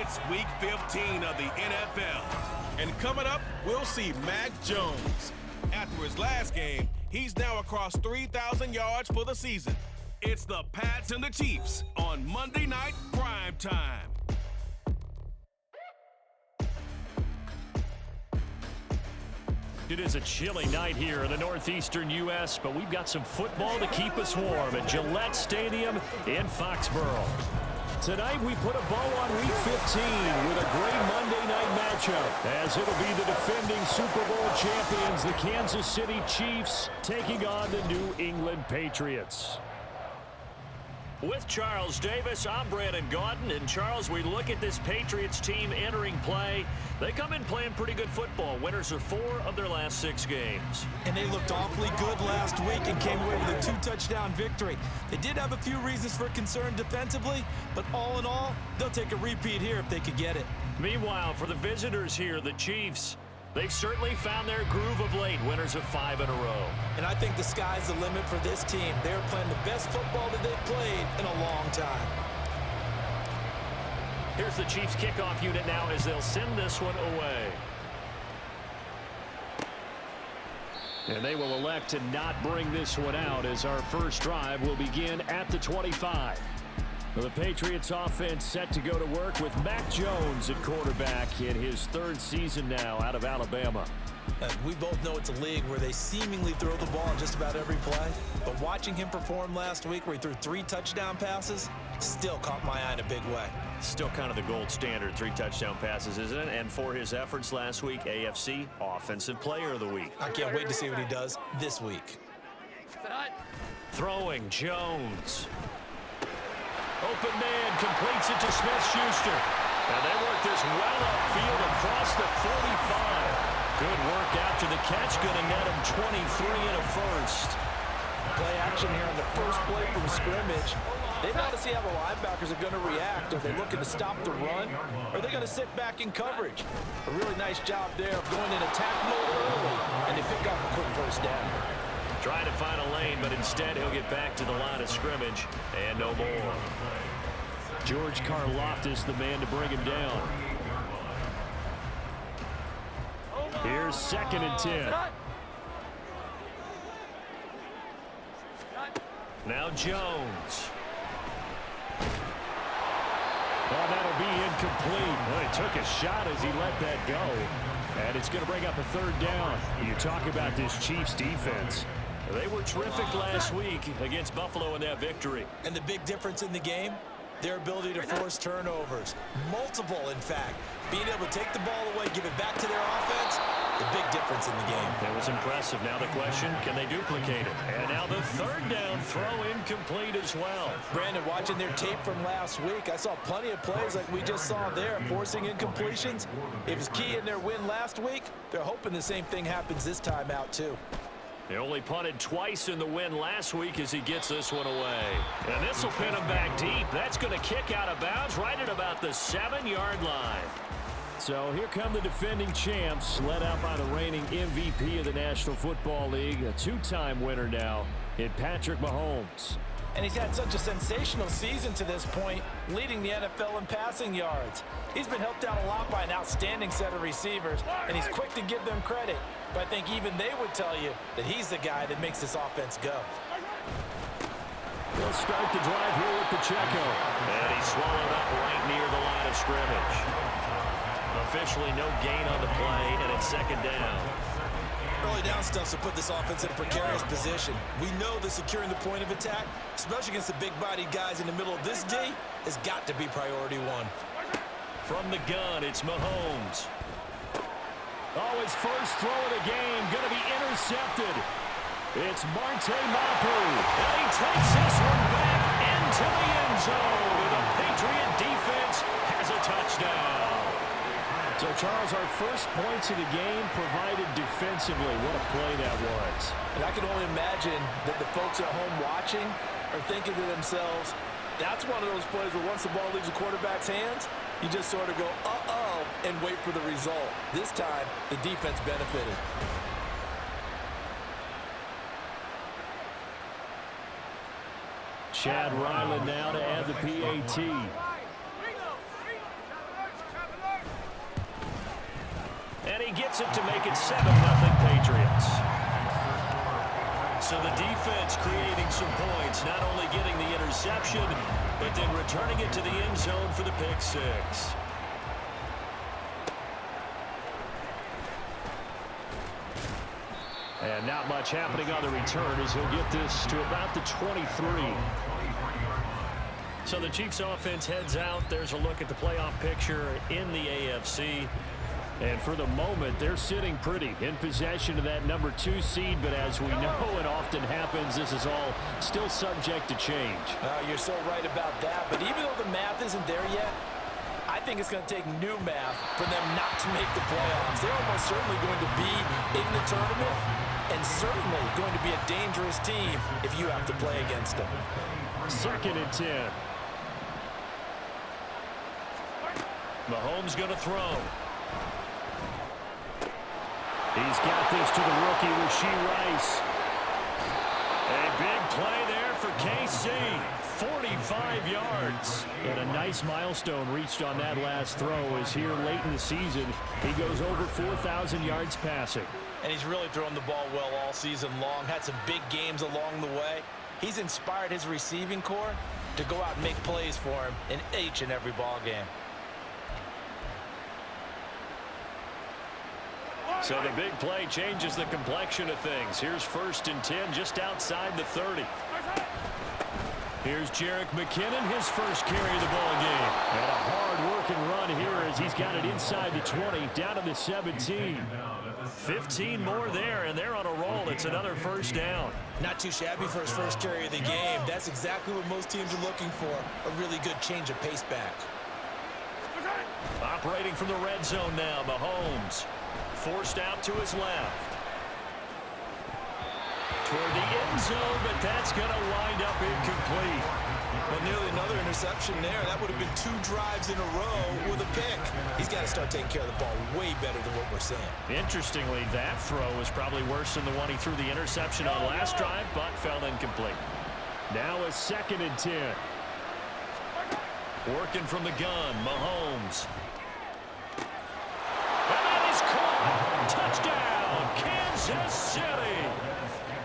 It's Week 15 of the NFL. And coming up, we'll see Mac Jones. After his last game, he's now across 3,000 yards for the season. It's the Pats and the Chiefs on Monday Night Prime Time. It is a chilly night here in the northeastern U.S., but we've got some football to keep us warm at Gillette Stadium in Foxborough. Tonight, we put a bow on Week 15 with a great Monday night matchup, as it'll be the defending Super Bowl champions, the Kansas City Chiefs, taking on the New England Patriots. With Charles Davis, I'm Brandon Gaudin. And Charles, we look at this Patriots team entering play. They come in playing pretty good football. Winners of 4 of their last 6 games. And they looked awfully good last week and came away with a 2-touchdown victory. They did have a few reasons for concern defensively, but all in all, they'll take a repeat here if they could get it. Meanwhile, for the visitors here, the Chiefs, they've certainly found their groove of late, winners of 5 in a row. And I think the sky's the limit for this team. They're playing the best football that they've played in a long time. Here's the Chiefs kickoff unit now as they'll send this one away. And they will elect to not bring this one out as our first drive will begin at the 25. Well, the Patriots offense set to go to work with Mac Jones at quarterback in his 3rd season now out of Alabama. We both know it's a league where they seemingly throw the ball just about every play. But watching him perform last week where he threw 3 touchdown passes still caught my eye in a big way. Still kind of the gold standard, 3 touchdown passes, isn't it? And for his efforts last week, AFC Offensive Player of the Week. I can't wait to see what he does this week. Throwing Jones. Open man completes it to Smith-Schuster. And they work this well upfield across the 45. Good work after the catch. Going to net him 23 and a first. Play action here on the first play from scrimmage. They want to see how the linebackers are going to react. Are they looking to stop the run? Or are they going to sit back in coverage? A really nice job there of going in attack mode early. And they pick up a quick first down. Trying to find a lane, but instead he'll get back to the line of scrimmage. And no more. George Karlaftis, the man to bring him down. Here's 2nd and 10. Now Jones. Oh, that'll be incomplete. Well, he took a shot as he let that go. And it's going to bring up a 3rd down. You talk about this Chiefs defense. They were terrific last week against Buffalo in that victory. And the big difference in the game? Their ability to force turnovers. Multiple, in fact. Being able to take the ball away, give it back to their offense, the big difference in the game. That was impressive. Now the question, can they duplicate it? And now the 3rd down throw incomplete as well. Brandon, watching their tape from last week, I saw plenty of plays like we just saw there, forcing incompletions. It was key in their win last week. They're hoping the same thing happens this time out, too. They only punted twice in the win last week as he gets this one away. And this will pin him back deep. That's going to kick out of bounds right at about the 7-yard line. So here come the defending champs, led out by the reigning MVP of the National Football League, a 2-time winner now in Patrick Mahomes. And he's had such a sensational season to this point, leading the NFL in passing yards. He's been helped out a lot by an outstanding set of receivers, and he's quick to give them credit. But I think even they would tell you that he's the guy that makes this offense go. They'll start the drive here with Pacheco. And he's swallowed up right near the line of scrimmage. Officially no gain on the play, and it's 2nd down. Early down stuff to put this offense in a precarious position. We know that securing the point of attack, especially against the big-bodied guys in the middle of this D, has got to be priority 1. From the gun, it's Mahomes. Oh, his first throw of the game going to be intercepted. It's Marte Mapu. And he takes this one back into the end zone. And the Patriot defense has a touchdown. So, Charles, our first points of the game provided defensively. What a play that was. And I can only imagine that the folks at home watching are thinking to themselves, that's one of those plays where once the ball leaves the quarterback's hands, you just sort of go, uh-oh, and wait for the result. This time, the defense benefited. Chad Ryland now to add the PAT. gets it to make it 7-0 Patriots. So the defense creating some points, not only getting the interception, but then returning it to the end zone for the pick six. And not much happening on the return as he'll get this to about the 23. So the Chiefs offense heads out. There's a look at the playoff picture in the AFC. And for the moment, they're sitting pretty in possession of that number 2 seed. But as we know it often happens, this is all still subject to change. You're so right about that. But even though the math isn't there yet, I think it's going to take new math for them not to make the playoffs. They're almost certainly going to be in the tournament and certainly going to be a dangerous team if you have to play against them. 2nd and 10. Mahomes going to throw. He's got this to the rookie, Rashee Rice. A big play there for KC. 45 yards. And a nice milestone reached on that last throw as here late in the season, he goes over 4,000 yards passing. And he's really thrown the ball well all season long. Had some big games along the way. He's inspired his receiving corps to go out and make plays for him in each and every ball game. So the big play changes the complexion of things. Here's 1st and 10 just outside the 30. Here's Jerick McKinnon, his first carry of the ball game. And a hard-working run here as he's got it inside the 20, down to the 17. 15 more there, and they're on a roll. It's another 1st down. Not too shabby for his first carry of the game. That's exactly what most teams are looking for, a really good change of pace back. Operating from the red zone now, Mahomes. Forced out to his left. Toward the end zone, but that's going to wind up incomplete. Well, nearly another interception there. That would have been 2 drives in a row with a pick. He's got to start taking care of the ball way better than what we're seeing. Interestingly, that throw was probably worse than the one he threw the interception on last drive, but fell incomplete. Now a 2nd and 10. Working from the gun, Mahomes. And that is caught. Touchdown, Kansas City.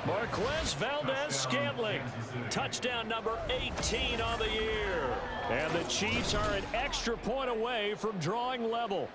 Marquez Valdez-Scantling. Touchdown number 18 on the year. And the Chiefs are an extra point away from drawing level.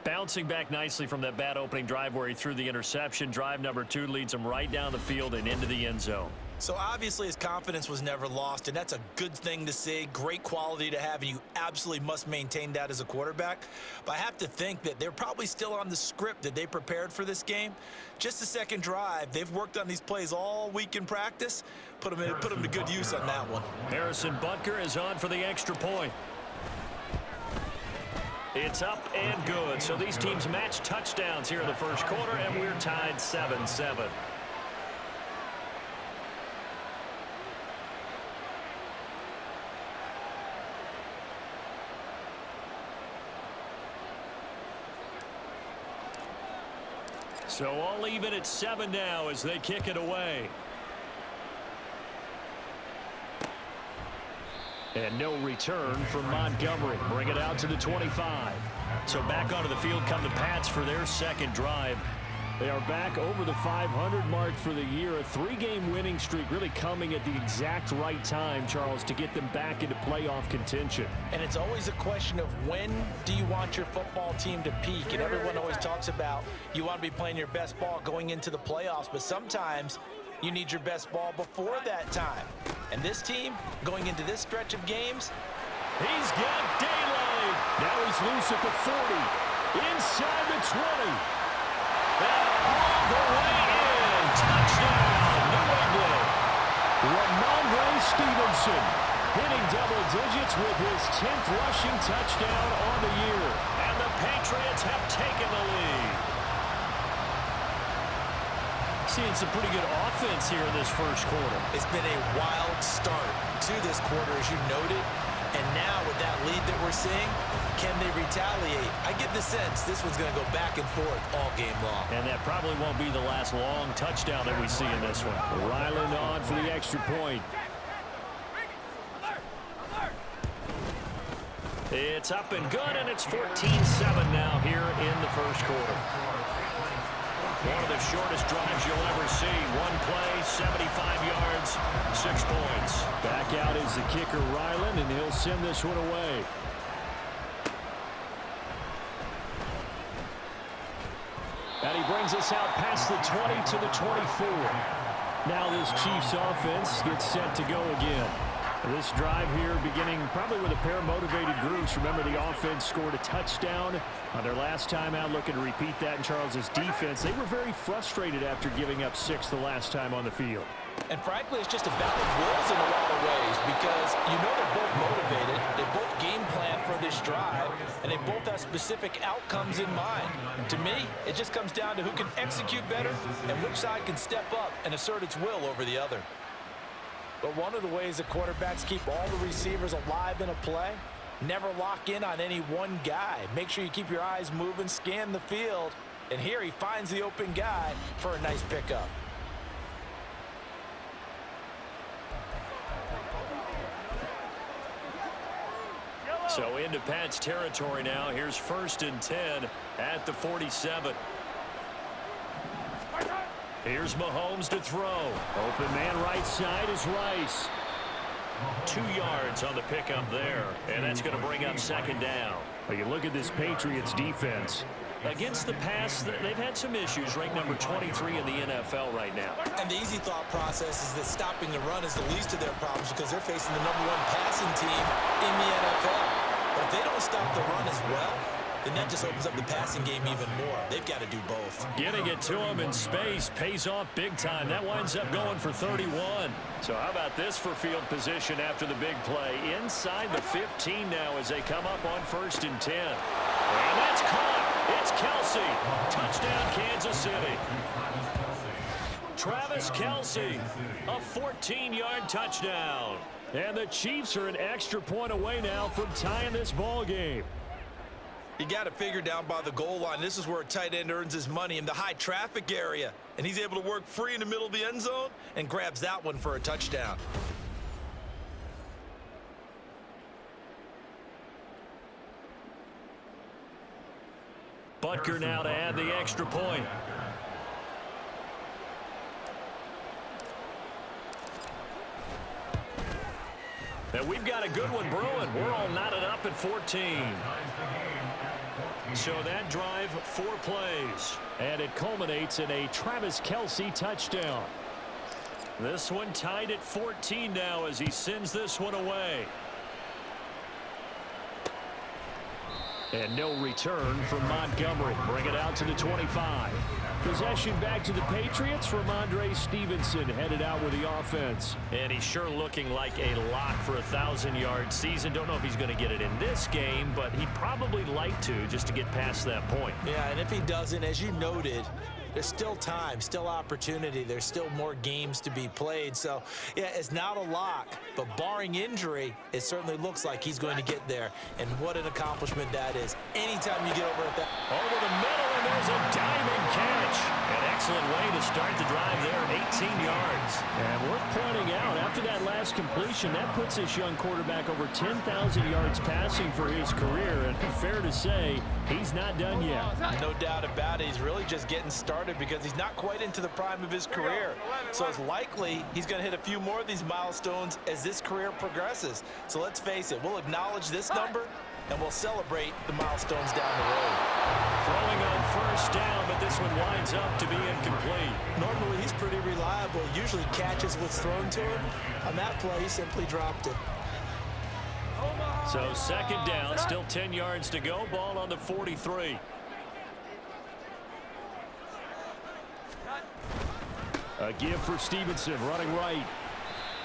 Bouncing back nicely from that bad opening drive where he threw the interception. Drive number 2 leads him right down the field and into the end zone. So obviously his confidence was never lost, and that's a good thing to see. Great quality to have, and you absolutely must maintain that as a quarterback. But I have to think that they're probably still on the script that they prepared for this game. Just the 2nd drive. They've worked on these plays all week in practice. Put them to good use on that one. Harrison Butker is on for the extra point. It's up and good. So these teams match touchdowns here in the first quarter, and we're tied 7-7. So all even at 7 now as they kick it away. And no return from Montgomery. Bring it out to the 25. So back onto the field come the Pats for their 2nd drive. They are back over the 500 mark for the year. A 3-game winning streak really coming at the exact right time, Charles, to get them back into playoff contention. And it's always a question of when do you want your football team to peak? And everyone always talks about you want to be playing your best ball going into the playoffs, but sometimes you need your best ball before that time. And this team, going into this stretch of games, he's got daylight. Now he's loose at the 40, inside the 20. And all the way in. Touchdown, New England. Ramondre Stevenson hitting double digits with his 10th rushing touchdown on the year. And the Patriots have taken the lead. Seeing some pretty good offense here in this first quarter. It's been a wild start to this quarter, as you noted. And now with that lead that we're seeing, can they retaliate? I get the sense this one's going to go back and forth all game long. And that probably won't be the last long touchdown that we see in this one. Ryland on for the extra point. It's up and good, and it's 14-7 now here in the first quarter. One of the shortest drives you'll ever see. One play, 75 yards, 6 points. Back out is the kicker, Ryland, and he'll send this one away. And he brings us out past the 20 to the 24. Now this Chiefs offense gets set to go again. This drive here beginning probably with a pair of motivated groups. Remember, the offense scored a touchdown on their last time out, looking to repeat that in Charles's defense. They were very frustrated after giving up 6 the last time on the field. And frankly, it's just a battle of wills in a lot of ways because you know they're both motivated. They both game plan for this drive, and they both have specific outcomes in mind. To me, it just comes down to who can execute better and which side can step up and assert its will over the other. But one of the ways that quarterbacks keep all the receivers alive in a play, never lock in on any one guy. Make sure you keep your eyes moving, scan the field, and here he finds the open guy for a nice pickup. So into Pat's territory now. Here's 1st and 10 at the 47. Here's Mahomes to throw. Open man right side is Rice. 2 yards on the pickup there, and that's going to bring up 2nd down. Well, you look at this Patriots defense. Against the pass, they've had some issues. Ranked number 23 in the NFL right now. And the easy thought process is that stopping the run is the least of their problems because they're facing the #1 passing team in the NFL. But if they don't stop the run as well, then that just opens up the passing game even more. They've got to do both. Getting it to him in space pays off big time. That winds up going for 31. So how about this for field position after the big play? Inside the 15 now as they come up on 1st and 10. And that's caught. It's Kelsey. Touchdown, Kansas City. Travis Kelsey, a 14-yard touchdown. And the Chiefs are an extra point away now from tying this ball game. You got to figure down by the goal line. This is where a tight end earns his money, in the high traffic area. And he's able to work free in the middle of the end zone and grabs that one for a touchdown. Butker now to add the extra point. And we've got a good one brewing. We're all knotted up at 14. So that drive, 4 plays. And it culminates in a Travis Kelsey touchdown. This one tied at 14 now as he sends this one away. And no return from Montgomery. Bring it out to the 25. Possession back to the Patriots. Ramondre Stevenson headed out with the offense. And he's sure looking like a lock for a 1,000-yard season. Don't know if he's going to get it in this game, but he'd probably like to just to get past that point. Yeah, and if he doesn't, as you noted, there's still time, still opportunity. There's still more games to be played. So, yeah, it's not a lock, but barring injury, it certainly looks like he's going to get there. And what an accomplishment that is. Anytime you get over at that. Over the middle, and there's a diving catch. An excellent way to start the drive there, 18 yards. And worth pointing out, after that last completion, that puts this young quarterback over 10,000 yards passing for his career. And fair to say, he's not done yet. No doubt about it. He's really just getting started because he's not quite into the prime of his career. So it's likely he's going to hit a few more of these milestones as this career progresses. So let's face it, we'll acknowledge this number and we'll celebrate the milestones down the road. Throwing on 1st down, but this one winds up to be incomplete. Normally he's pretty reliable. Usually catches what's thrown to him. On that play, he simply dropped it. So 2nd down, still 10 yards to go. Ball on the 43. A give for Stevenson, running right.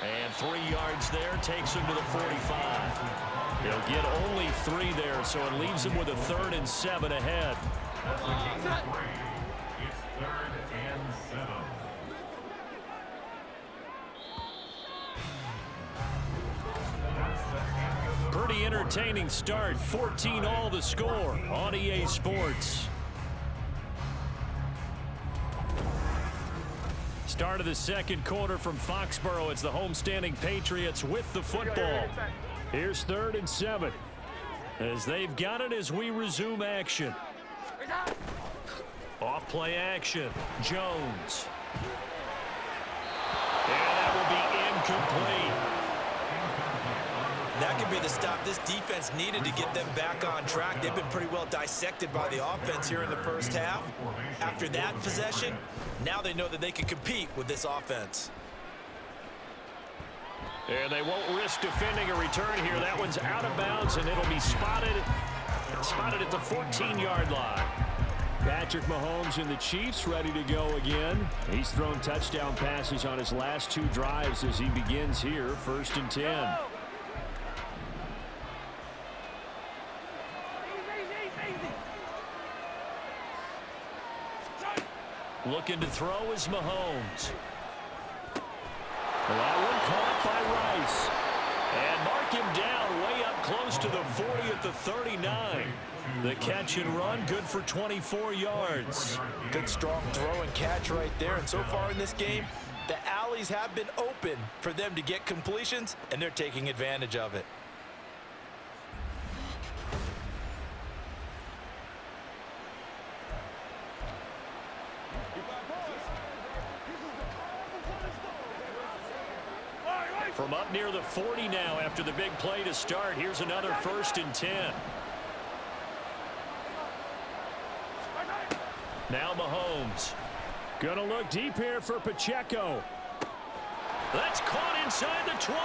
And 3 yards there, takes him to the 45. He'll get only 3 there, so it leaves him with a 3rd and 7 ahead. Pretty entertaining start. 14-all the score on EA Sports. Start of the 2nd quarter from Foxborough. It's the homestanding Patriots with the football. Here's 3rd and 7. as they've got it as we resume action. Off play action. Jones. And that will be incomplete. That could be the stop this defense needed to get them back on track. They've been pretty well dissected by the offense here in the first half. After that possession, now they know that they can compete with this offense. And they won't risk defending a return here. That one's out of bounds, and it'll be spotted at the 14-yard line. Patrick Mahomes and the Chiefs ready to go again. He's thrown touchdown passes on his last 2 drives as he begins here, 1st and 10. Looking to throw is Mahomes. That one caught by Rice. And mark him down way up close to the 40 at the 39. The catch and run, good for 24 yards. Good strong throw and catch right there. And so far in this game, the alleys have been open for them to get completions, and they're taking advantage of it. From up near the 40 now after the big play to start. Here's another 1st and 10. Now Mahomes. Gonna look deep here for Pacheco. That's caught inside the 20.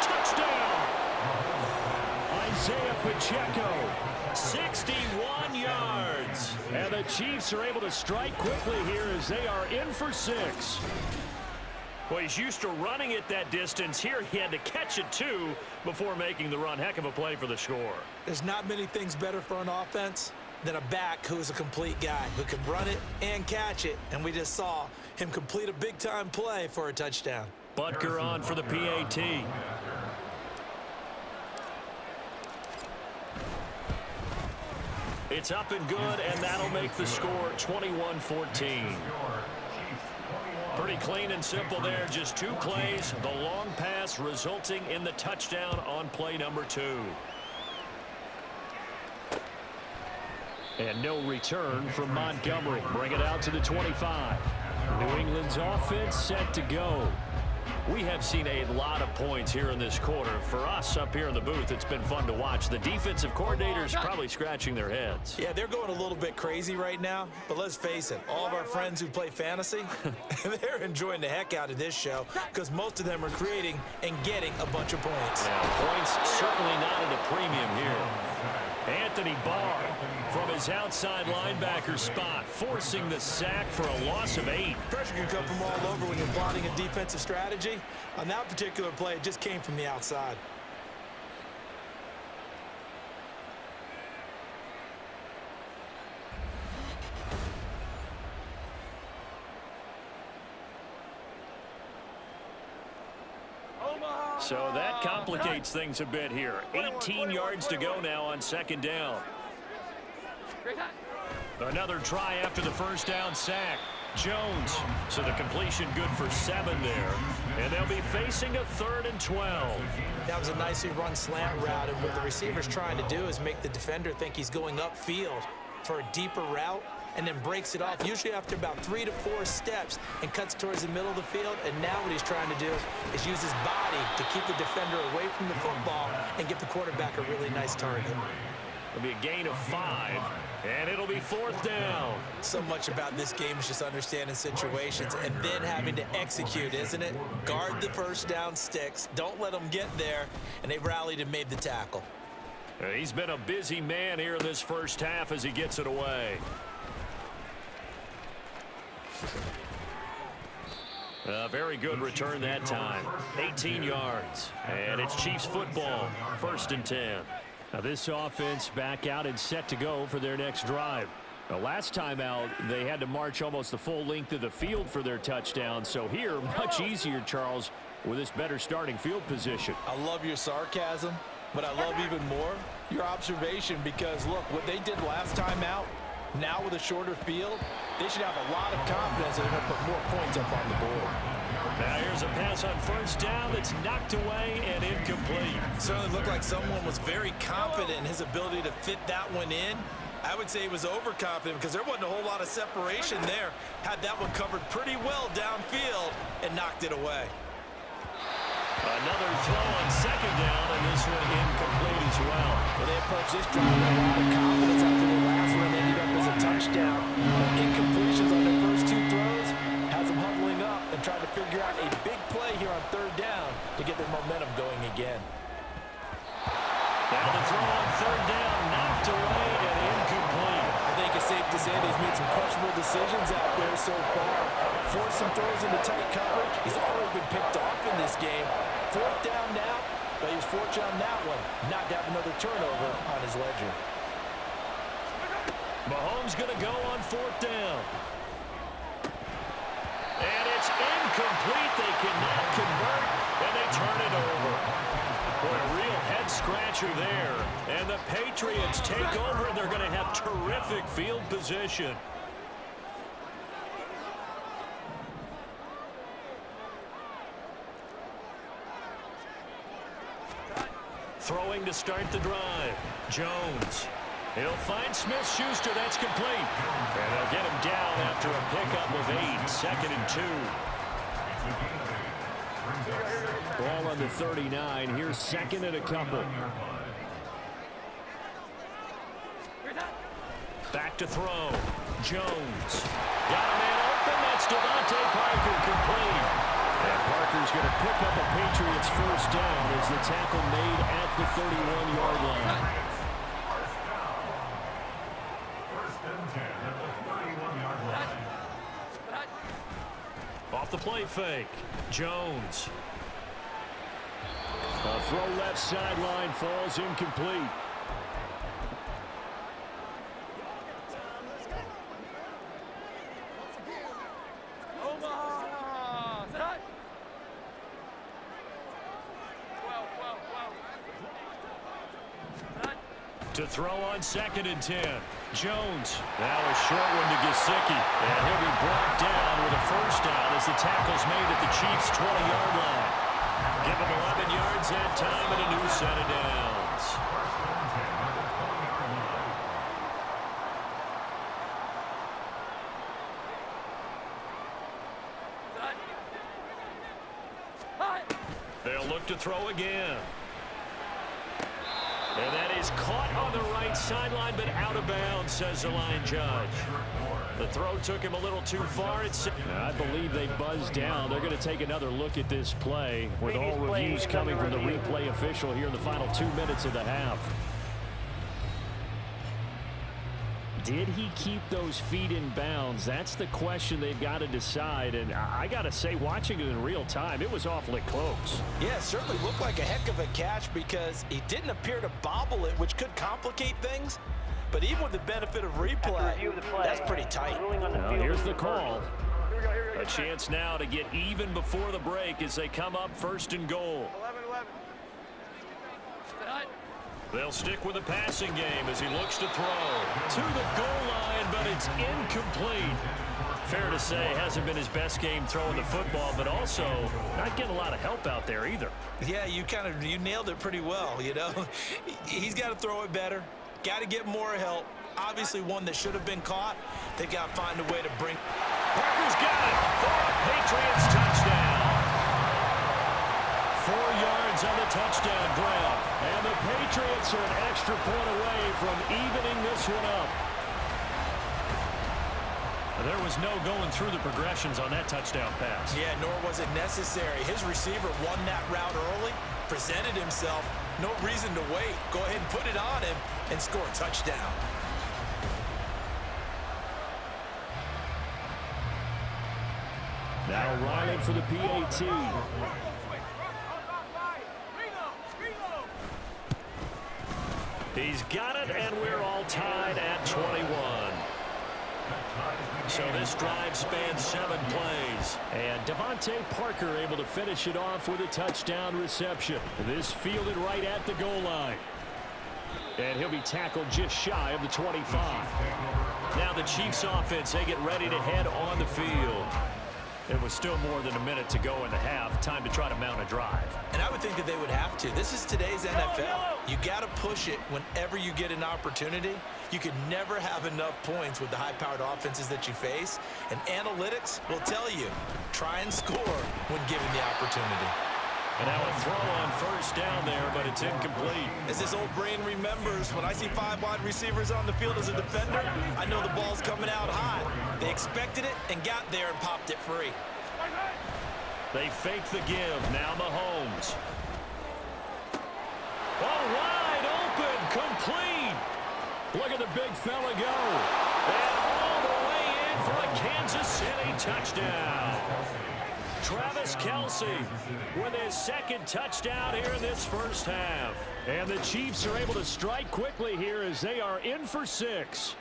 Touchdown. Isaiah Pacheco. 61 yards. And the Chiefs are able to strike quickly here as they are in for 6. Well, he's used to running it that distance. Here he had to catch it, too, before making the run. Heck of a play for the score. There's not many things better for an offense than a back who's a complete guy who can run it and catch it. And we just saw him complete a big-time play for a touchdown. Butker on for the PAT. It's up and good, and that'll make the score 21-14. Pretty clean and simple there. Just 2 plays. The long pass resulting in the touchdown on play number 2. And no return from Montgomery. Bring it out to the 25. New England's offense set to go. We have seen a lot of points here in this quarter. For us up here in the booth, it's been fun to watch. The defensive coordinators probably scratching their heads. Yeah, they're going a little bit crazy right now, but let's face it, all of our friends who play fantasy, they're enjoying the heck out of this show because most of them are creating and getting a bunch of points. Yeah, points certainly not at a premium here. Anthony Barr from his outside linebacker spot, forcing the sack for a loss of 8. Pressure can come from all over when you're plotting a defensive strategy. On that particular play, it just came from the outside. So that complicates things a bit here. 18 yards to go now on 2nd down. Another try after the first down sack. Jones. So the completion good for 7 there. And they'll be facing a 3rd and 12. That was a nicely run slant route, and what the receiver's trying to do is make the defender think he's going upfield for a deeper route, and then breaks it off, usually after about 3 to 4 steps, and cuts towards the middle of the field. And now what he's trying to do is use his body to keep the defender away from the football and give the quarterback a really nice target. It'll be a gain of 5, and it'll be 4th down. So much about this game is just understanding situations and then having to execute, isn't it? Guard the first down sticks. Don't let them get there, and they rallied and made the tackle. He's been a busy man here in this first half as he gets it away. A very good return that time. 18 yards. And it's Chiefs football. 1st and 10. Now this offense back out and set to go for their next drive. The last time out, they had to march almost the full length of the field for their touchdown. So here, much easier, Charles, with this better starting field position. I love your sarcasm, but I love even more your observation, because, look, what they did last time out, now with a shorter field, they should have a lot of confidence that they're going to put more points up on the board. Now here's a pass on first down that's knocked away and incomplete. Certainly looked like someone was very confident in his ability to fit that one in. I would say he was overconfident because there wasn't a whole lot of separation there. Had that one covered pretty well downfield and knocked it away. Another throw on second down, and this one incomplete as well. Well, they approached this drive with a lot of confidence after the last one ended up as a touchdown. Incompletions on their first two throws has them huddling up and trying to figure out a big play here on third down to get their momentum going again. Now the throw on third down, knocked away and incomplete. I think it's safe to say that he's made some questionable decisions out there so far. Forced some throws into tight coverage. He's already been picked off in this game. Fourth down now, but he was fortunate on that one not to have another turnover on his ledger. Mahomes going to go on fourth down. And it's incomplete. They cannot convert, and they turn it over. Boy, a real head-scratcher there. And the Patriots take over, and they're going to have terrific field position. Throwing to start the drive. Jones. He'll find Smith-Schuster. That's complete. And they'll get him down after a pickup of 8. 2nd and 2. Ball on the 39. Here's 2nd and a couple. Back to throw. Jones. Got a man open. That's Devontae Parker, complete. And Parker's going to pick up a Patriots first down as the tackle made at the 31-yard line. Off the play fake. Jones. A throw left sideline falls incomplete. To throw on 2nd and 10. Jones. Now a short one to Gesicki. And he'll be brought down with a first down as the tackle's made at the Chiefs' 20-yard line. Give him 11 yards that time and a new set of downs. They'll look to throw again. And that is caught on the right sideline, but out of bounds, says the line judge. The throw took him a little too far. I believe they buzzed down. They're going to take another look at this play with all reviews coming from the replay official here in the final 2 minutes of the half. Did he keep those feet in bounds? That's the question they've got to decide. And I got to say, watching it in real time, it was awfully close. Yeah, it certainly looked like a heck of a catch because he didn't appear to bobble it, which could complicate things. But even with the benefit of replay, that's pretty tight. Now, here's the call. A chance now to get even before the break as they come up 1st and goal. They'll stick with the passing game as he looks to throw to the goal line, but it's incomplete. Fair to say, hasn't been his best game throwing the football, but also not getting a lot of help out there either. Yeah, you nailed it pretty well, you know. He's got to throw it better, got to get more help. Obviously one that should have been caught. They've got to find a way to bring. Parker's got it for a Patriots touchdown. 4 yards on the touchdown grab. And the Patriots are an extra point away from evening this one up. There was no going through the progressions on that touchdown pass. Yeah, nor was it necessary. His receiver won that route early, presented himself. No reason to wait. Go ahead and put it on him and score a touchdown. Now Ryan for the PAT. He's got it, and we're all tied at 21. So this drive spans 7 plays. And Devontae Parker able to finish it off with a touchdown reception. This fielded right at the goal line. And he'll be tackled just shy of the 25. Now the Chiefs offense, they get ready to head on the field. It was still more than a minute to go in the half. Time to try to mount a drive. And I would think that they would have to. This is today's NFL. You got to push it whenever you get an opportunity. You could never have enough points with the high-powered offenses that you face. And analytics will tell you, try and score when given the opportunity. And now a throw on first down there, but it's incomplete. As this old brain remembers, when I see 5 wide receivers on the field as a defender, I know the ball's coming out hot. They expected it and got there and popped it free. They fake the give. Now Mahomes. Oh, wide open, complete. Look at the big fella go. And all the way in for a Kansas City touchdown. Travis Kelce with his second touchdown here in this first half. And the Chiefs are able to strike quickly here as they are in for 6.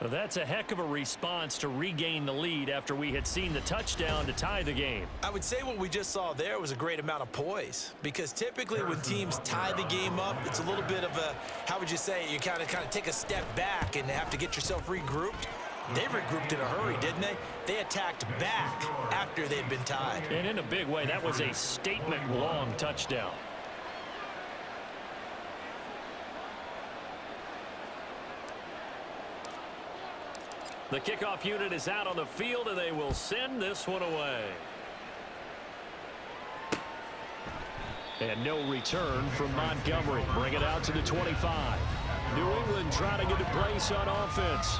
That's a heck of a response to regain the lead after we had seen the touchdown to tie the game. I would say what we just saw there was a great amount of poise, because typically when teams tie the game up, it's a little bit of a, how would you say, you kind of take a step back and have to get yourself regrouped. They regrouped in a hurry, didn't they? They attacked back after they'd been tied. And in a big way, that was a statement-long touchdown. The kickoff unit is out on the field, and they will send this one away. And no return from Montgomery. Bring it out to the 25. New England trying to get a place on offense.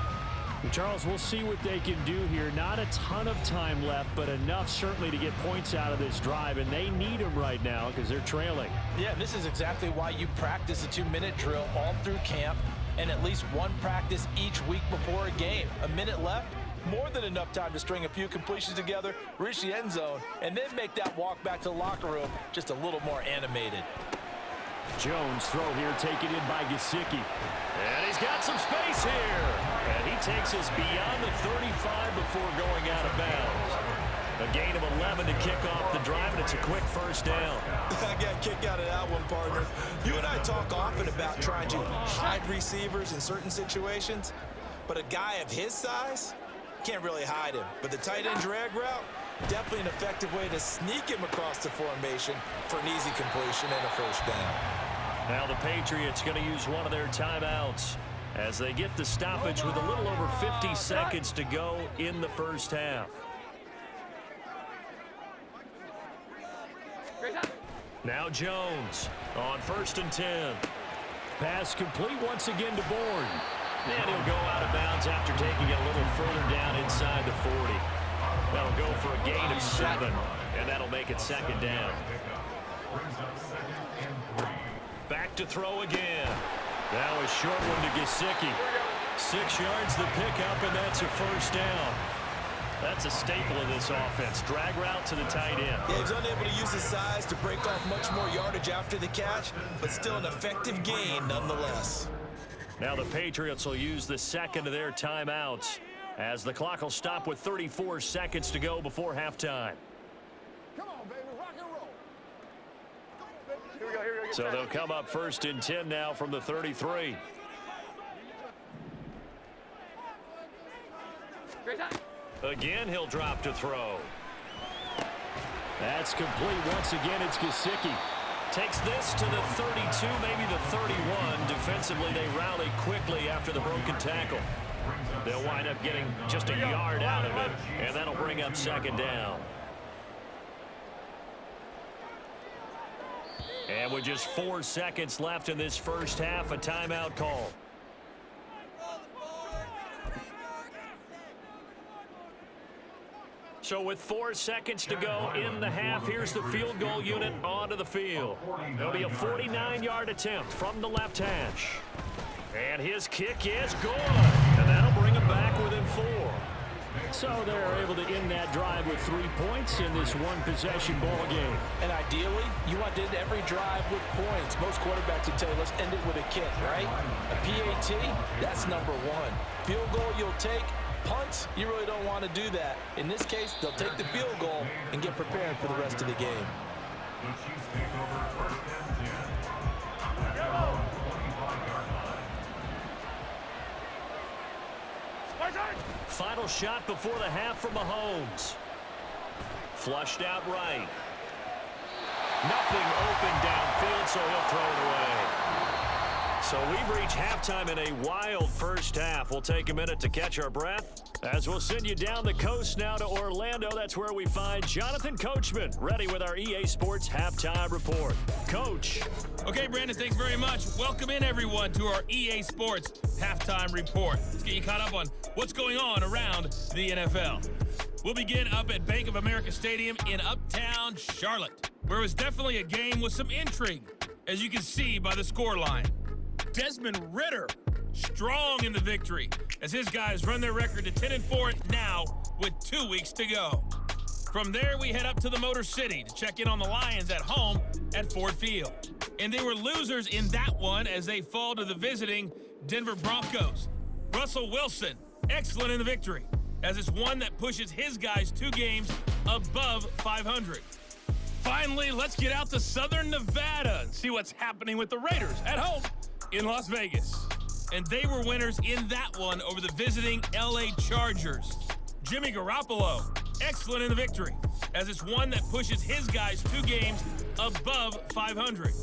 Charles, we'll see what they can do here. Not a ton of time left, but enough certainly to get points out of this drive, and they need them right now because they're trailing. Yeah, and this is exactly why you practice a 2-minute drill all through camp and at least one practice each week before a game. A minute left, more than enough time to string a few completions together, reach the end zone, and then make that walk back to the locker room just a little more animated. Jones throw here taken in by Gesicki. And he's got some space here. And he takes us beyond the 35 before going out of bounds. A gain of 11 to kick off the drive, and it's a quick first down. I got a kick out of that one, partner. You and I talk often about trying to hide receivers in certain situations, but a guy of his size can't really hide him. But the tight end drag route, definitely an effective way to sneak him across the formation for an easy completion and a first down. Now the Patriots going to use one of their timeouts as they get the stoppage with a little over 50 seconds to go in the first half. Now Jones on 1st and 10. Pass complete once again to Bourne. And he'll go out of bounds after taking it a little further down inside the 40. That'll go for a gain of 7, and that'll make it second down. Back to throw again. Now a short one to Gesicki. 6 yards the pickup, and that's a first down. That's a staple of this offense. Drag route to the tight end. Yeah, he's unable to use his size to break off much more yardage after the catch, but still an effective gain nonetheless. Now the Patriots will use the second of their timeouts as the clock will stop with 34 seconds to go before halftime. Come on, baby, rock and roll. So they'll come up 1st and 10 now from the 33. Again, he'll drop to throw. That's complete. Once again, it's Gesicki. Takes this to the 32, maybe the 31. Defensively, they rally quickly after the broken tackle. They'll wind up getting just a yard out of it, and that'll bring up second down. And with just 4 seconds left in this first half, a timeout call. So with 4 seconds to go in the half, here's the field goal unit onto the field. It'll be a 49-yard attempt from the left hash. And his kick is good. And that'll bring him back within 4. So they're able to end that drive with 3 points in this one-possession ball game. And ideally, you want to end every drive with points. Most quarterbacks would tell you, let's end it with a kick, right? A PAT, that's number 1. Field goal you'll take. Punts, you really don't want to do that. In this case, they'll take the field goal and get prepared for the rest of the game. Final shot before the half from Mahomes. Flushed out right. Nothing open downfield, so he'll throw it away. So we've reached halftime in a wild first half. We'll take a minute to catch our breath as we'll send you down the coast now to Orlando. That's where we find Jonathan Coachman, ready with our EA Sports Halftime Report. Coach. Okay, Brandon, thanks very much. Welcome in, everyone, to our EA Sports Halftime Report. Let's get you caught up on what's going on around the NFL. We'll begin up at Bank of America Stadium in Uptown Charlotte, where it was definitely a game with some intrigue, as you can see by the scoreline. Desmond Ridder strong in the victory as his guys run their record to 10-4 now with 2 weeks to go. From there, we head up to the Motor City to check in on the Lions at home at Ford Field. And they were losers in that one as they fall to the visiting Denver Broncos. Russell Wilson, excellent in the victory, as it's one that pushes his guys 2 games above 500. Finally, let's get out to Southern Nevada and see what's happening with the Raiders at home in Las Vegas. And they were winners in that one over the visiting LA Chargers. Jimmy Garoppolo, excellent in the victory, as it's one that pushes his guys 2 games above 500.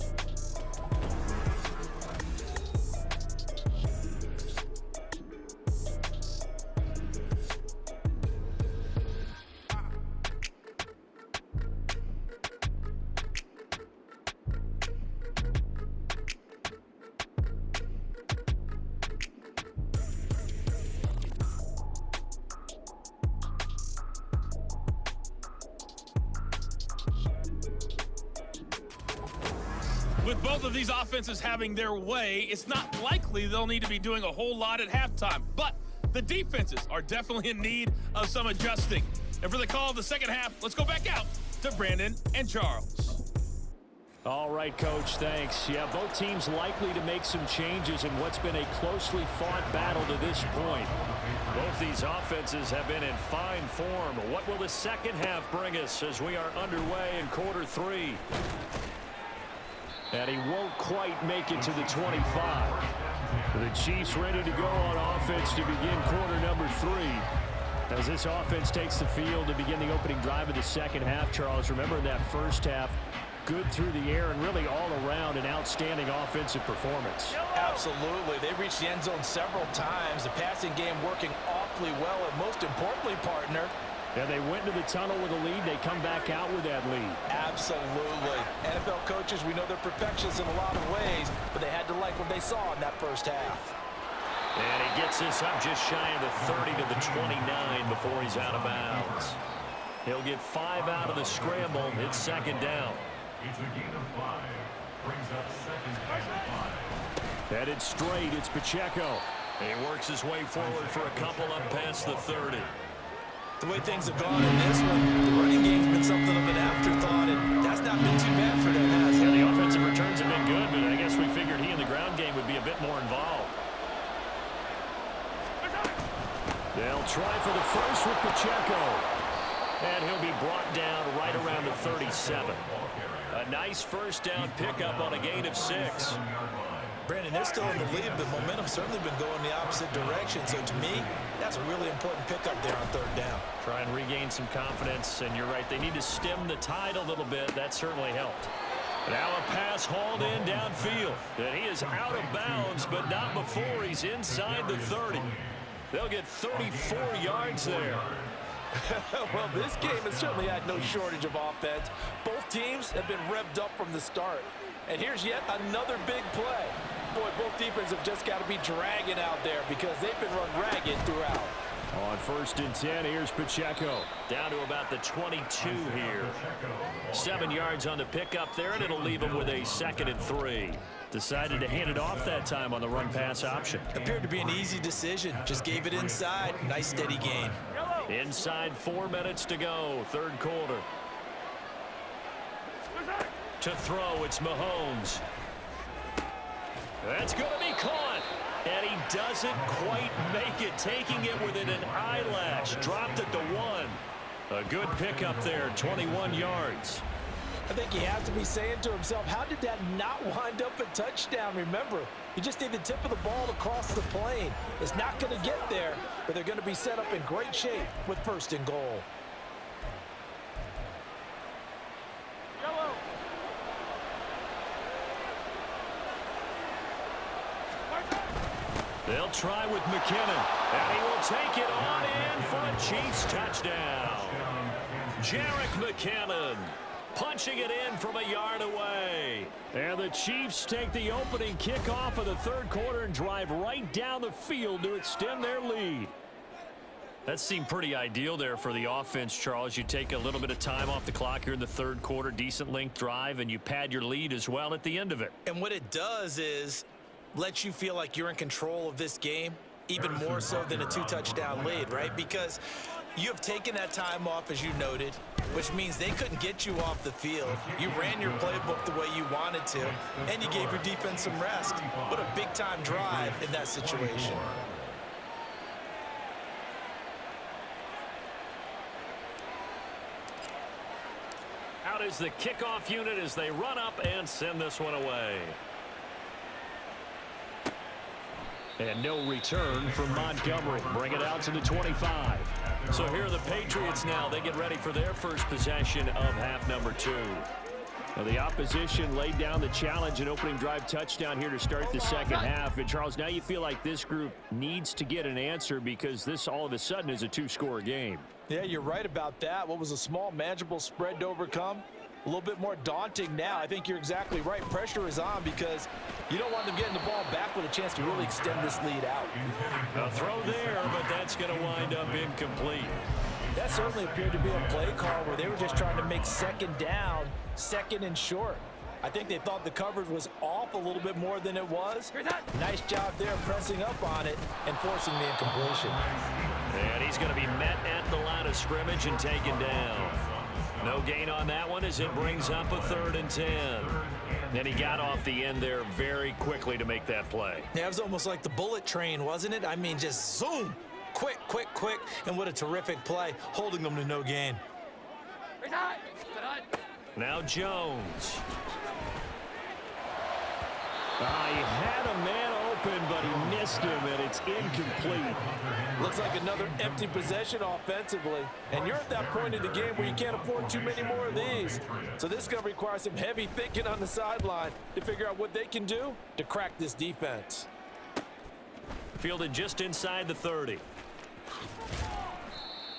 With both of these offenses having their way, it's not likely they'll need to be doing a whole lot at halftime. But the defenses are definitely in need of some adjusting. And for the call of the second half, let's go back out to Brandon and Charles. All right, Coach, thanks. Yeah, both teams likely to make some changes in what's been a closely fought battle to this point. Both these offenses have been in fine form. What will the second half bring us as we are underway in quarter 3? And he won't quite make it to the 25. The Chiefs ready to go on offense to begin quarter number 3. As this offense takes the field to begin the opening drive of the second half, Charles, remember in that first half, good through the air and really all around an outstanding offensive performance. Absolutely. They reached the end zone several times. The passing game working awfully well, and most importantly, partner, yeah, they went to the tunnel with a lead. They come back out with that lead. Absolutely. NFL coaches, we know they're perfectionists in a lot of ways, but they had to like what they saw in that first half. And he gets this up just shy of the 30 to the 29 before he's out of bounds. He'll get 5 out of the scramble. It's second down. It's a gain of 5. Brings up second down 5. Headed straight, it's Pacheco. He works his way forward for a couple up past the 30. The way things have gone in this one, the running game's been something of an afterthought, and that's not been too bad for them, has it? Yeah, the offensive returns have been good, but I guess we figured he in the ground game would be a bit more involved. They'll try for the first with Pacheco. And he'll be brought down right around the 37. A nice first down pickup on a gain of 6. Brandon, they're still in the lead, but momentum's certainly been going the opposite direction. So to me, that's a really important pickup there on third down. Try and regain some confidence, and you're right, they need to stem the tide a little bit. That certainly helped. Now a pass hauled in downfield. And he is out of bounds, but not before he's inside the 30. They'll get 34 yards there. Well, this game has certainly had no shortage of offense. Both teams have been revved up from the start. And here's yet another big play. Boy, both defenses have just got to be dragging out there because they've been run ragged throughout. On 1st and 10, here's Pacheco. Down to about the 22 here. 7 yards on the pickup there, and it'll leave him with a 2nd and 3. Decided to hand it off that time on the run-pass option. Appeared to be an easy decision. Just gave it inside. Nice, steady gain. Inside 4 minutes to go, third quarter. To throw, it's Mahomes. That's going to be caught. And he doesn't quite make it, taking it within an eyelash. Dropped it to 1. A good pickup there, 21 yards. I think he has to be saying to himself, how did that not wind up a touchdown? Remember, you just need the tip of the ball to cross the plane. It's not going to get there, but they're going to be set up in great shape with 1st and goal. They'll try with McKinnon, and he will take it on in for a Chiefs touchdown. Jerick McKinnon punching it in from a yard away. And the Chiefs take the opening kickoff of the 3rd quarter and drive right down the field to extend their lead. That seemed pretty ideal there for the offense, Charles. You take a little bit of time off the clock here in the 3rd quarter, decent length drive, and you pad your lead as well at the end of it. And what it does is let you feel like you're in control of this game, even more so than a 2-touchdown lead, right? Because you have taken that time off, as you noted, which means they couldn't get you off the field. You ran your playbook the way you wanted to, and you gave your defense some rest. What a big-time drive in that situation. Out is the kickoff unit as they run up and send this one away. And no return from Montgomery. Bring it out to the 25. So here are the Patriots now. They get ready for their first possession of half number 2. Well, the opposition laid down the challenge, an opening drive touchdown here to start the 2nd half. And, Charles, now you feel like this group needs to get an answer because this all of a sudden is a 2-score game. Yeah, you're right about that. What was a small, manageable spread to overcome? A little bit more daunting now. I think you're exactly right. Pressure is on because you don't want them getting the ball back with a chance to really extend this lead out. A throw there, but that's going to wind up incomplete. That certainly appeared to be a play call where they were just trying to make 2nd down, 2nd and short. I think they thought the coverage was off a little bit more than it was. Nice job there pressing up on it and forcing the incompletion. And he's going to be met at the line of scrimmage and taken down. No gain on that one as it brings up a 3rd and 10. And he got off the end there very quickly to make that play. Yeah, it was almost like the bullet train, wasn't it? I mean, just zoom. Quick, quick, quick. And what a terrific play, holding them to no gain. Now Jones. He had a man open, but he missed him, and it's incomplete. Looks like another empty possession offensively. And you're at that point in the game where you can't afford too many more of these. So this is going to require some heavy thinking on the sideline to figure out what they can do to crack this defense. Fielded just inside the 30.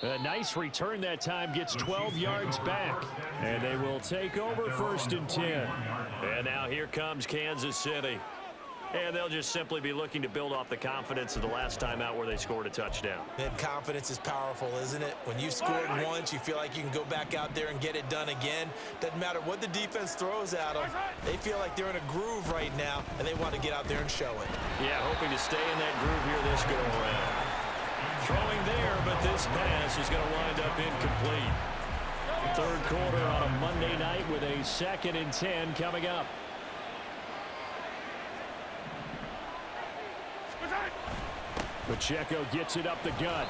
A nice return that time, gets 12 yards back. And they will take over 1st and 10. And now here comes Kansas City. And they'll just simply be looking to build off the confidence of the last time out where they scored a touchdown. And confidence is powerful, isn't it? When you scored once, you feel like you can go back out there and get it done again. Doesn't matter what the defense throws at them. They feel like they're in a groove right now, and they want to get out there and show it. Yeah, hoping to stay in that groove here this go-around. Throwing there, but this pass is going to wind up incomplete. 3rd quarter on a Monday night with a 2nd and 10 coming up. Pacheco gets it up the gut.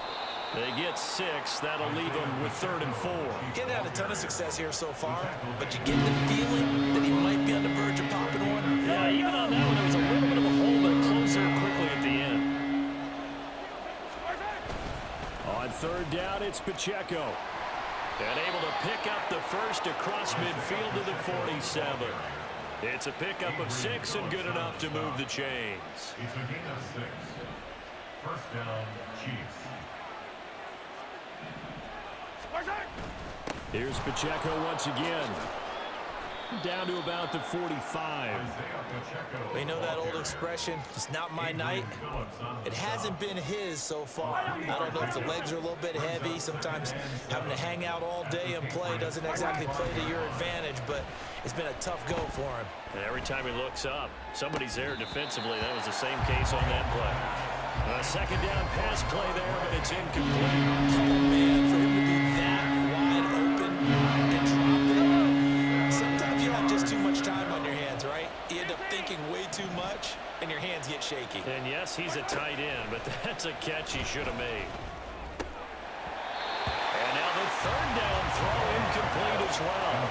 They get 6. That'll leave them with 3rd and 4. Getting had a ton of success here so far, but you get the feeling that he might be on the verge of popping one. Yeah, even on that one, there was a little bit of a hole, but it closed there quickly at the end. On 3rd down, it's Pacheco. And able to pick up the first across midfield to the 47. It's a pickup of 6 and good enough to move the chains. It's a gain of 6. 1st down, Chiefs. Here's Pacheco once again. Down to about the 45. We know that old expression, it's not my night. It hasn't been his so far. I don't know if the legs are a little bit heavy. Sometimes having to hang out all day and play doesn't exactly play to your advantage, but it's been a tough go for him. And every time he looks up, somebody's there defensively. That was the same case on that play. A 2nd down pass play there, but it's incomplete. Oh, man, for him to be that wide open and drop it. Sometimes you have just too much time on your hands, right? You end up thinking way too much, and your hands get shaky. And yes, he's a tight end, but that's a catch he should have made. And now the 3rd down throw incomplete as well.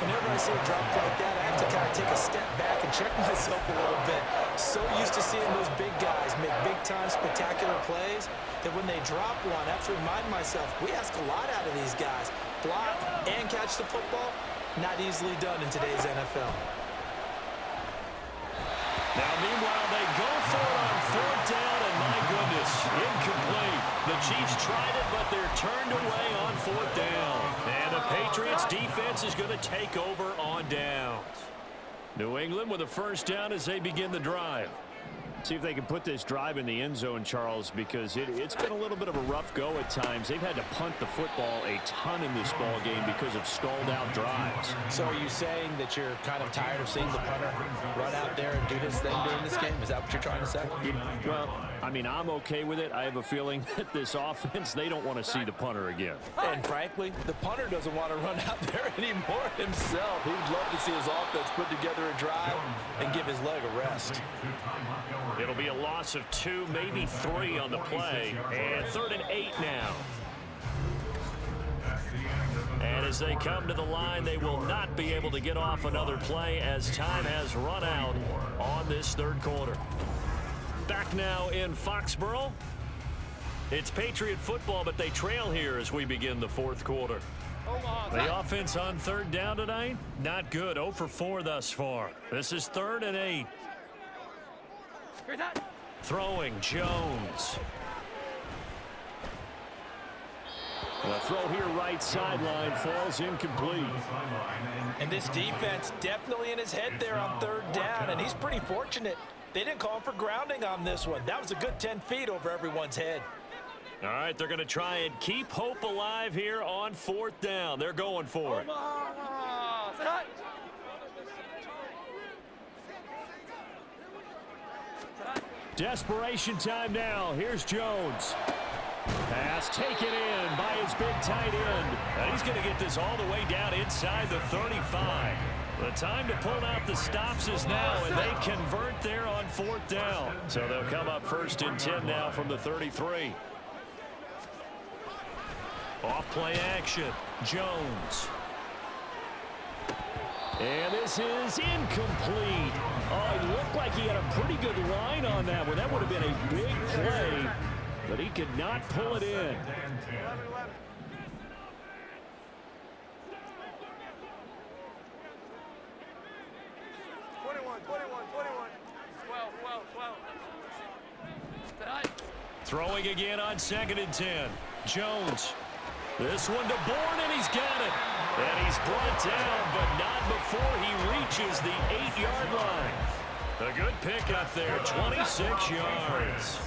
Whenever I see a drop like that, I have to kind of take a step back and check myself a little bit. So used to seeing those big guys make big-time spectacular plays that when they drop one, I have to remind myself, we ask a lot out of these guys. Block and catch the football, not easily done in today's NFL. Now, meanwhile, they go for it on fourth down, and my goodness, incomplete. The Chiefs tried it, but they're turned away on fourth down. And the Patriots defense is going to take over on downs. New England with a first down as they begin the drive. See if they can put this drive in the end zone, Charles, because it's been a little bit of a rough go at times. They've had to punt the football a ton in this ball game because of stalled-out drives. So are you saying that you're kind of tired of seeing the punter run out there and do his thing during this game? Is that what you're trying to say? Well, I mean, I'm okay with it. I have a feeling that this offense, they don't want to see the punter again. And frankly, the punter doesn't want to run out there anymore himself. He would love to see his offense put together a drive and give his leg a rest. It'll be a loss of 2, maybe 3 on the play. And 3rd and 8 now. And as they come to the line, they will not be able to get off another play as time has run out on this third quarter. Back now in Foxborough. It's Patriot football, but they trail here as we begin the fourth quarter. The offense on third down tonight, not good. 0 for 4 thus far. This is 3rd and 8. Throwing, Jones. The throw here right sideline falls incomplete. And this defense definitely in his head there on third down, and he's pretty fortunate. They didn't call him for grounding on this one. That was a good 10 feet over everyone's head. All right, they're going to try and keep hope alive here on fourth down. They're going for it. Desperation time now. Here's Jones. Pass taken in by his big tight end. And he's going to get this all the way down inside the 35. The time to pull out the stops is now, and they convert there on fourth down. So they'll come up 1st and 10 now from the 33. Off play action. Jones. And this is incomplete. Oh, it looked like he had a pretty good line on that one. That would have been a big play, but he could not pull it in. 12. Throwing again on 2nd and 10. Jones. This one to Bourne, and he's got it. And he's brought down, but not before he reaches the 8-yard line. A good pickup there, 26 yards.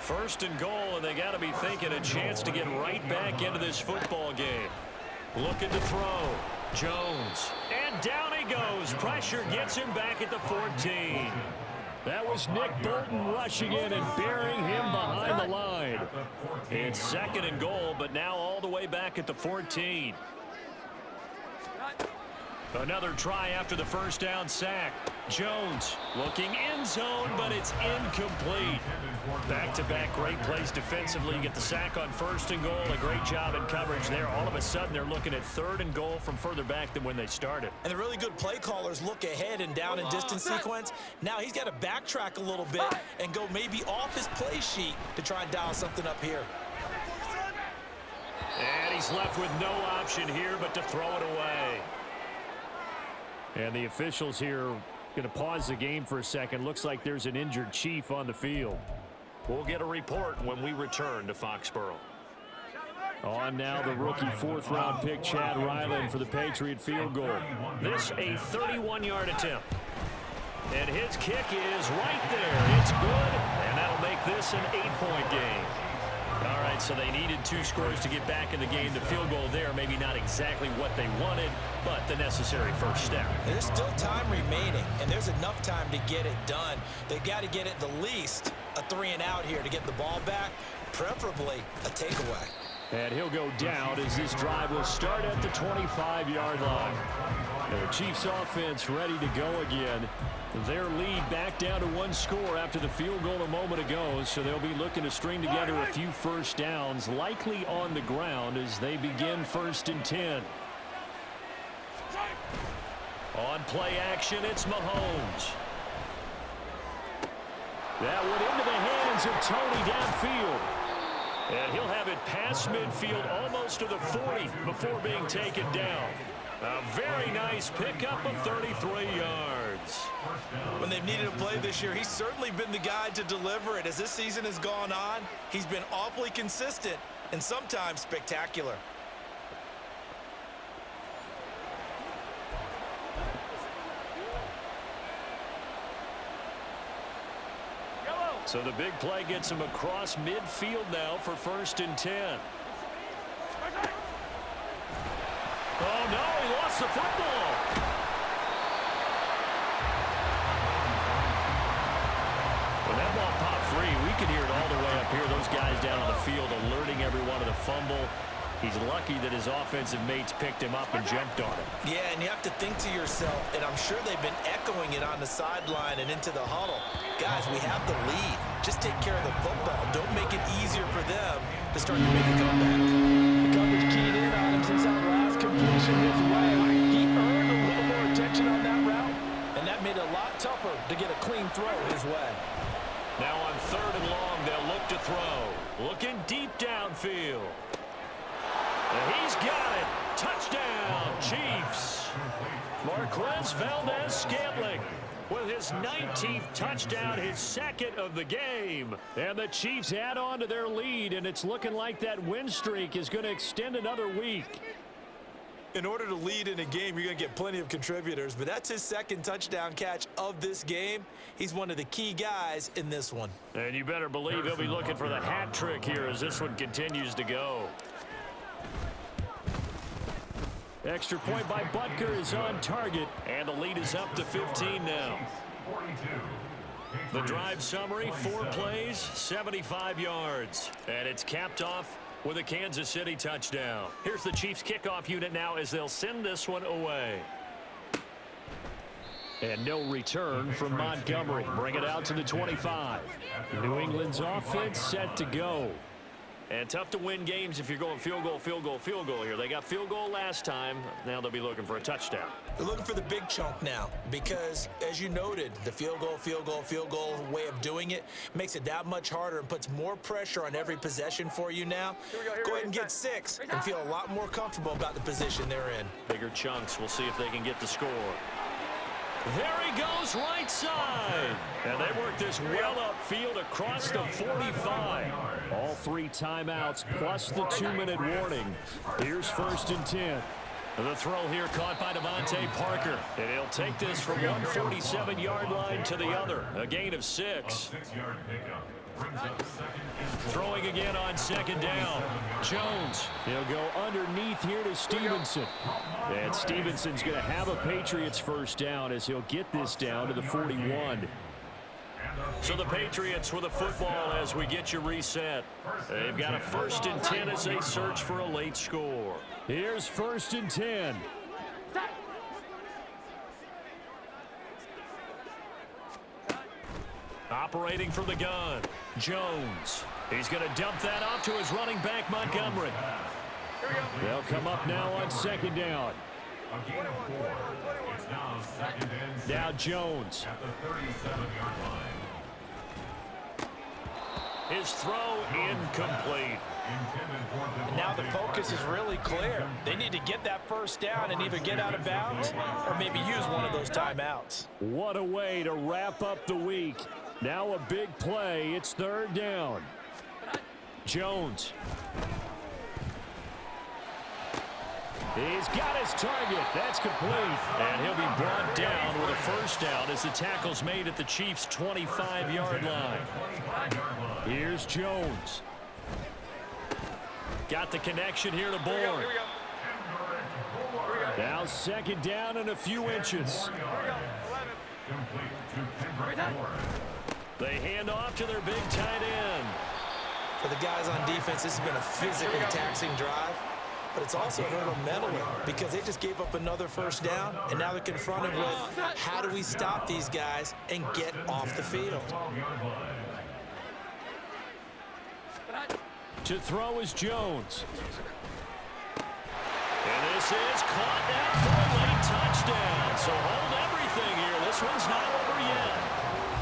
1st and goal, and they got to be thinking a chance to get right back into this football game. Looking to throw. Jones. And down he goes. Pressure gets him back at the 14. That was Nick Bolton rushing in and burying him behind the line. It's 2nd and goal, but now all the way back at the 14. Another try after the first down sack. Jones looking end zone, but it's incomplete. Back-to-back great plays defensively. You get the sack on 1st and goal. A great job in coverage there. All of a sudden, they're looking at 3rd and goal from further back than when they started. And the really good play callers look ahead and down and distance sequence. Now he's got to backtrack a little bit and go maybe off his play sheet to try and dial something up here. And he's left with no option here but to throw it away. And the officials here going to pause the game for a second. Looks like there's an injured Chief on the field. We'll get a report when we return to Foxborough. On now the rookie 4th-round pick Chad Ryland for the Patriot field goal. This a 31-yard attempt. And his kick is right there. It's good, and that'll make this an 8-point game. All right, so they needed 2 scores to get back in the game. The field goal there, maybe not exactly what they wanted, but the necessary first step. There's still time remaining, and there's enough time to get it done. They've got to get it the least a 3-and-out here to get the ball back, preferably a takeaway. And he'll go down as this drive will start at the 25-yard line. The Chiefs offense ready to go again. Their lead back down to 1 score after the field goal a moment ago, so they'll be looking to string together a few first downs, likely on the ground as they begin 1st and 10. On play action, it's Mahomes. That went into the hands of Tony downfield. And he'll have it past midfield almost to the 40 before being taken down. A very nice pickup of 33 yards. When they've needed a play this year, he's certainly been the guy to deliver it. As this season has gone on, he's been awfully consistent and sometimes spectacular. So the big play gets him across midfield now for 1st and 10. Oh, no, he lost the football. When that ball popped free, we could hear it all the way up here. Those guys down on the field alerting everyone of the fumble. He's lucky that his offensive mates picked him up and jumped on him. Yeah, and you have to think to yourself, and I'm sure they've been echoing it on the sideline and into the huddle. Guys, we have the lead. Just take care of the football. Don't make it easier for them to start to make a comeback. The coverage keyed in on him since that last completion his way. He earned a little more attention on that route, and that made it a lot tougher to get a clean throw his way. Now on 3rd and long, they'll look to throw. Looking deep downfield. He's got it. Touchdown, Chiefs. Marquez Valdez-Scantling with his 19th touchdown, his 2nd of the game. And the Chiefs add on to their lead, and it's looking like that win streak is going to extend another week. In order to lead in a game, you're going to get plenty of contributors, but that's his 2nd touchdown catch of this game. He's one of the key guys in this one. And you better believe he'll be looking for the hat trick here as this one continues to go. Extra point by Butker is on target, and the lead is up to 15 now. The drive summary, 4 plays, 75 yards. And it's capped off with a Kansas City touchdown. Here's the Chiefs kickoff unit now as they'll send this one away. And no return from Montgomery. Bring it out to the 25. New England's offense set to go. And tough to win games if you're going field goal, field goal, field goal here. They got field goal last time. Now they'll be looking for a touchdown. They're looking for the big chunk now because, as you noted, the field goal way of doing it makes it that much harder and puts more pressure on every possession for you now. Go ahead and get 6 and feel a lot more comfortable about the position they're in. Bigger chunks. We'll see if they can get the score. There he goes, right side. And they work this well upfield across the 45. All 3 timeouts plus the 2-minute warning. Here's 1st and 10. The throw here caught by Devontae Parker. And he'll take this from 147-yard line to the other. A gain of 6. Throwing again on 2nd down. Jones. He'll go underneath here to Stevenson. And Stevenson's going to have a Patriots 1st down as he'll get this down to the 41. So the Patriots with a football as we get you reset. They've got a 1st and 10 as they search for a late score. Here's 1st and 10. Operating from the gun, Jones. He's going to dump that off to his running back, Montgomery. They'll come up now on 2nd down. Now Jones. At the 37-yard line. His throw incomplete. Now the focus is really clear. They need to get that 1st down and either get out of bounds or maybe use one of those timeouts. What a way to wrap up the week. Now a big play. It's 3rd down. Jones. He's got his target. That's complete. And he'll be brought down with a 1st down as the tackle's made at the Chiefs' 25-yard line. Here's Jones. Got the connection here to Bourne. Now 2nd down and a few inches. They hand off to their big tight end. For the guys on defense, this has been a physically taxing drive, but it's also hurt them mentally because they just gave up another 1st down, and now they're confronted with how do we stop these guys and get off the field. To throw is Jones. And this is caught now for a late touchdown. So this one's not over yet.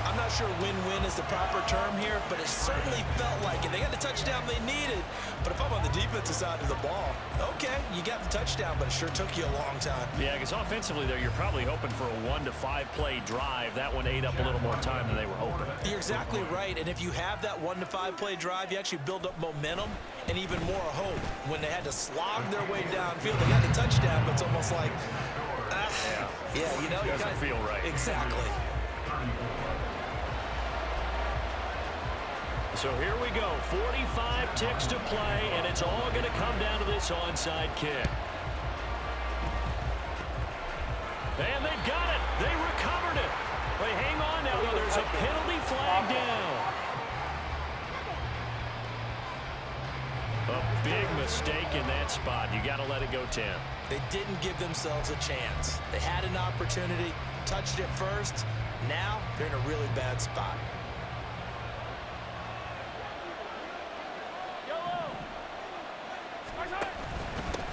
I'm not sure win-win is the proper term here, but it certainly felt like it. They got the touchdown they needed, but if I'm on the defensive side of the ball, okay, you got the touchdown, but it sure took you a long time. Yeah, because offensively there, you're probably hoping for a 1 to 5 play drive. That one ate up a little more time than they were hoping. You're exactly right, and if you have that 1 to 5 play drive, you actually build up momentum and even more hope. When they had to slog their way downfield, they got the touchdown, but it's almost like, yeah, you know, you doesn't feel right. Exactly. So here we go, 45 ticks to play, and it's all going to come down to this onside kick. And they've got it. They recovered it. Wait, hang on now, though. There's a penalty flag down. A big mistake in that spot. You got to let it go 10. They didn't give themselves a chance. They had an opportunity, touched it first. Now they're in a really bad spot.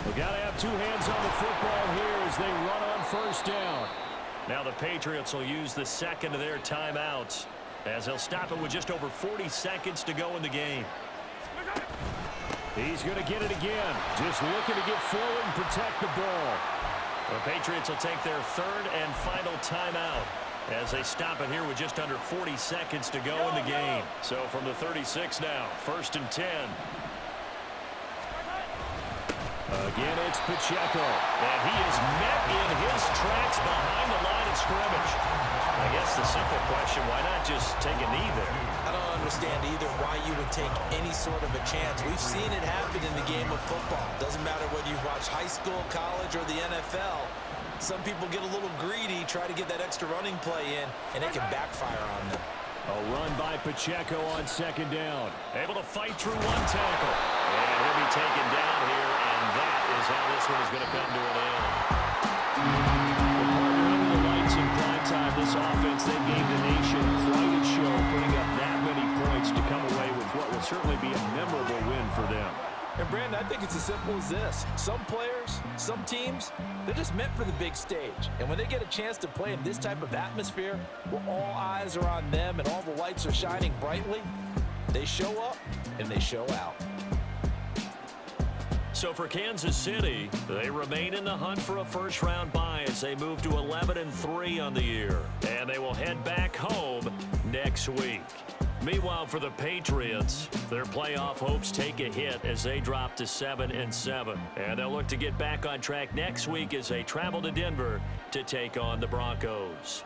We got to have two hands on the football here as they run on first down. Now the Patriots will use the second of their timeouts as they'll stop it with just over 40 seconds to go in the game. He's going to get it again. Just looking to get forward and protect the ball. The Patriots will take their third and final timeout as they stop it here with just under 40 seconds to go in the game. So from the 36 now, 1st and 10. Again, it's Pacheco. And he is met in his tracks behind the line of scrimmage. I guess the simple question, why not just take a knee there? I don't understand either why you would take any sort of a chance. We've seen it happen in the game of football. Doesn't matter whether you've watched high school, college, or the NFL. Some people get a little greedy, try to get that extra running play in, and it can backfire on them. A run by Pacheco on second down. Able to fight through one tackle. And he'll be taken down here, and that is how this one is going to come to an end. The partner under the lights in prime time. This offense, they gave the nation quite a show, putting up that many points to come away with what will certainly be a memorable win for them. And Brandon, I think it's as simple as this. Some players, some teams, they're just meant for the big stage. And when they get a chance to play in this type of atmosphere, where all eyes are on them and all the lights are shining brightly, they show up and they show out. So for Kansas City, they remain in the hunt for a first-round bye as they move to 11-3 on the year. And they will head back home next week. Meanwhile, for the Patriots, their playoff hopes take a hit as they drop to 7-7. And they'll look to get back on track next week as they travel to Denver to take on the Broncos.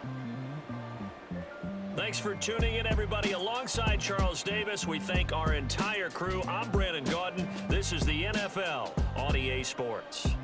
Thanks for tuning in, everybody. Alongside Charles Davis, we thank our entire crew. I'm Brandon Gaudin. This is the NFL on EA Sports.